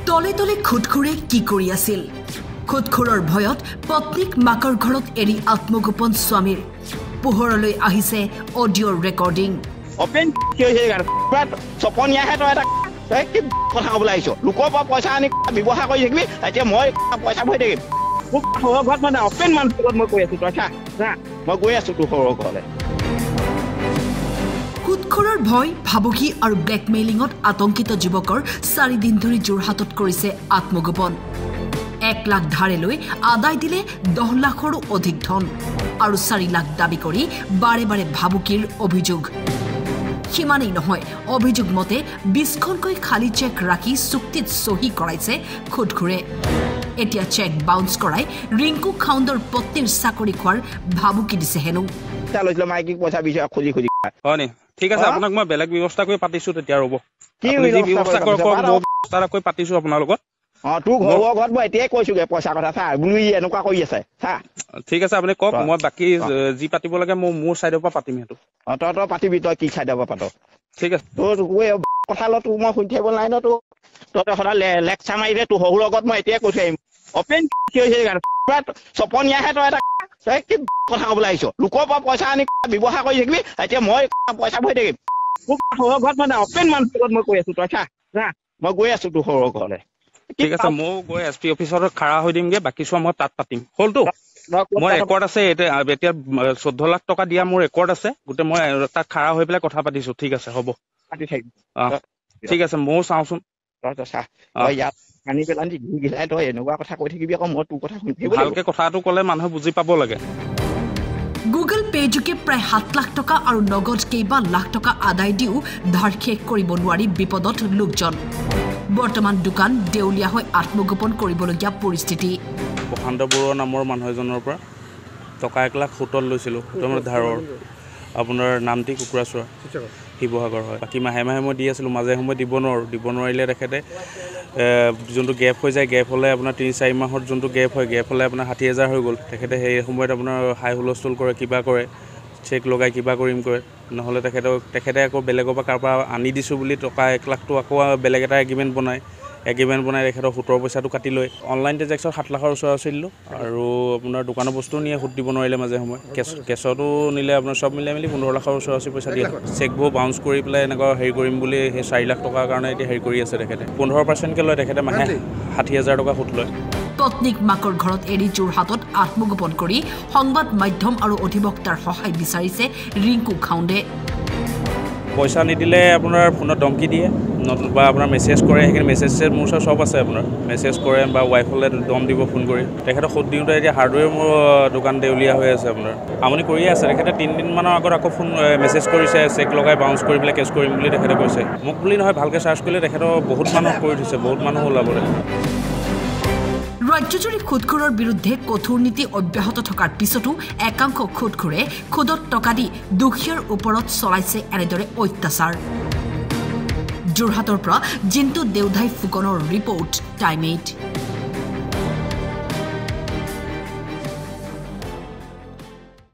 তলে তলে খুটখুৰে কি কৰি আছিল খুটখুৰৰ ভয়ত পত্নীক মাকৰ ঘৰত এৰি আত্মগোপন স্বামীৰ পোহৰলৈ আহিছে অডিঅ ৰেকৰ্ডিং অপেন কি হৈছে চপনিয়াহে তই এটা কি কথা ক'বলৈ আহিছ লোকৰ পৰা পইচা আনি ব্যৱহাৰ কৰি থাকিবি এতিয়া মই পইচা ভৰি থাকিম মোক সৰৰ ঘৰত মানে অপেন মানসিকত মই কৈ আছো তই চা মই গৈ আছো তোৰ সৰৰ ঘৰলৈ খুটখুৰৰ ভয় ভাবুকি আৰু ব্লেকমেইলিঙত আতংকিত যুৱকৰ 4 দিন ধৰি যোৰহাটত কৰিছে আত্মগোপন 1 লাখ ধাৰে লৈ আদায় দিলে 10 লাখৰো অধিক ধন আৰু 4 লাখ দাবী কৰি বাৰে বাৰে ভাবুকিৰ অভিযোগ সিমানেই নহয় অভিযোগ মতে 20খনকৈ খালী চেক ৰাখি চুক্তিত সহি কৰাইছে খুটখুৰে এতিয়া চেক বাউন্স কৰাই ৰিংকু খাউণ্ডৰ পত্নীৰ চাকৰি খোৱাৰ ভাবুকি দিছে হেনো চালৈছিল মাইকি পইচা বিচাৰ খুজি হয়নি ঠিক আছে আপোনাক মই বেলেগ ব্যৱস্থা কৰি পাতিছো তেতিয়া ৰব কি ব্যৱস্থা কৰি পাতিছো আপোনাৰ লগত তোৰ ঘৰৰ ঘৰত মই এতিয়াই কৈছোগে পইচা কথা চা বুলি এনেকুৱা কৰি আছে চা ঠিক আছে আপুনি কওক মই বাকি যি পাতিব লাগে মই মোৰ সাইডৰ পৰা পাতিম হেতু তই পাতিবি তই কি সাইডৰ পৰা পাত ঠিক আছে তোৰ কথা ল তোৰ মই শুনি থাকিব নাই ন তই সদায় লেকচাৰ মাৰিলে তোৰ সৰুৰ লগত মই এতিয়াই কৈ থৈ আহিম অপেন কি হৈছে চপনিয়াহে তই এটা কি কথা ক'বলৈ আহিছ লোকৰ পৰা পইচা আনি ব্যৱহাৰ কৰি থাকিবি এতিয়া মই পইচা ভৰি থাকিম মোক সৰৰ ঘৰত মানে অপেন মানসিকত মই কৈ আছো তই চা মই গৈ আছো তোৰ সৰৰ ঘৰলৈ ঠিক আছে মই গৈ এছপি অফিচত খাৰা হৈ দিমগে বাকি চোৱা মই তাত পাতিম হলতো মোৰ ৰেকৰ্ড আছে এতিয়া 14 লাখ টকা দিয়া মোৰ ৰেকৰ্ড আছে গোটে মই তাত খাৰা হৈ পেলাই কথা পাতিছো ঠিক আছে হ'ব পাতি থাকিম ঠিক আছে ময়ো চাওঁচোন তই চা ইয়াত আনি পেলাই গিলাই তই এনেকুৱা কথা কৈ থাকিবি আকৌ মই তোৰ কথা শুনি থাকিব ভালকে কথাটো ক'লে মানুহে বুজি পাব লাগে গুগল পে যোগে প্ৰায় 7 লাখ টকা আৰু নগদ কেইবা লাখ টকা আদায় দিও ধাৰ শেষ কৰিব নোৱাৰি বিপদত লোকজন বৰ্তমান দোকান দেউলিয়া হৈ আত্মগোপন কৰিবলগীয়া পৰিস্থিতি প্ৰশান্ত বৰুৱা নামৰ মানুহ এজনৰ পৰা টকা 1 লাখ সুতত লৈছিলোঁ তোমাৰ ধাৰৰ আপোনাৰ নামটি কুকুৰাচোৰা শিৱসাগৰ হয় বাকী মাহে মাহে মই দি আছিলোঁ মাজে সময় দিব নোৱাৰিলে তেখেতে যোনটো গেপ হৈ যায় গেপ হ'লে আপোনাৰ 3-4 মাহৰ যোনটো গেপ হয় গেপ হ'লে আপোনাৰ 60,000 হৈ গ'ল তেখেতে সেই সময়ত আপোনাৰ হাই হুলস্থুল কৰে কিবা কৰে চেক লগাই কিবা কৰিম কৰে নহ'লে তেখেতে আকৌ বেলেগৰ পৰা কাৰোবাৰ আনি দিছোঁ বুলি টকা 1 লাখটো আকৌ বেলেগ এটা এগ্ৰিমেণ্ট বনাই তেখেতৰ সুতৰ পইচাটো কাটি লৈ অনলাইন ট্ৰেঞ্জেকশ্যন 7 লাখৰ ওচৰা-ওচৰি দিলোঁ আৰু আপোনাৰ দোকানৰ বস্তুও নিয়ে সুত দিব নোৱাৰিলে মাজে সময় কেছতো নিলে আপোনাৰ চব মিলাই মেলি 15 লাখৰ ওচৰা-ওচৰি পইচা দিয়ে চেকবোৰ বাউন্স কৰি পেলাই এনেকুৱা হেৰি কৰিম বুলি সেই 4 লাখ টকাৰ কাৰণে এতিয়া হেৰি কৰি আছে তেখেতে 15%কে লয় তেখেতে মাহে 60,000 টকা সুত লয় পত্নীক মাকৰ ঘৰত এৰি যোৰহাটত আত্মগোপন কৰি সংবাদ মাধ্যম আৰু অধিবক্তাৰ সহায় বিচাৰিছে ৰিংকু খাউণ্ডে পইচা নিদিলে আপোনাৰ ফোনত ধমকি দিয়ে বা আপোনাৰ মেছেজ কৰে সেইখিনি মেছেজ মোৰ ওচৰত চব আছে আপোনাৰ মেছেজ কৰে বা ৱাইফলৈ দম দিব ফোন কৰি তেখেতক সুত দিওঁতে এতিয়া হাৰ্ডৱেৰ মোৰ দোকান দেউলীয়া হৈ আছে আপোনাৰ আমনি কৰিয়ে আছে তেখেতে 3 দিনমানৰ আগত আকৌ ফোন মেছেজ কৰিছে চেক লগাই বাউন্স কৰি পেলাই কেছ কৰিম বুলি তেখেতে কৈছে মোক বুলি নহয় ভালকৈ চাৰ্চ কৰিলে তেখেতৰ বহুত মানুহ কৰি দিছে বহুত মানুহ ওলাবলৈ ৰাজ্যজুৰি খুটখুৰৰ বিৰুদ্ধে কঠোৰ নীতি অব্যাহত থকাৰ পিছতো একাংশ খুটখুৰে খুদত টকা দি দুখীয়াৰ ওপৰত চলাইছে এনেদৰে অত্যাচাৰ যোৰহাটৰ পৰা জিন্তু দেউধাই ফুকনৰ ৰিপৰ্ট টাইম 8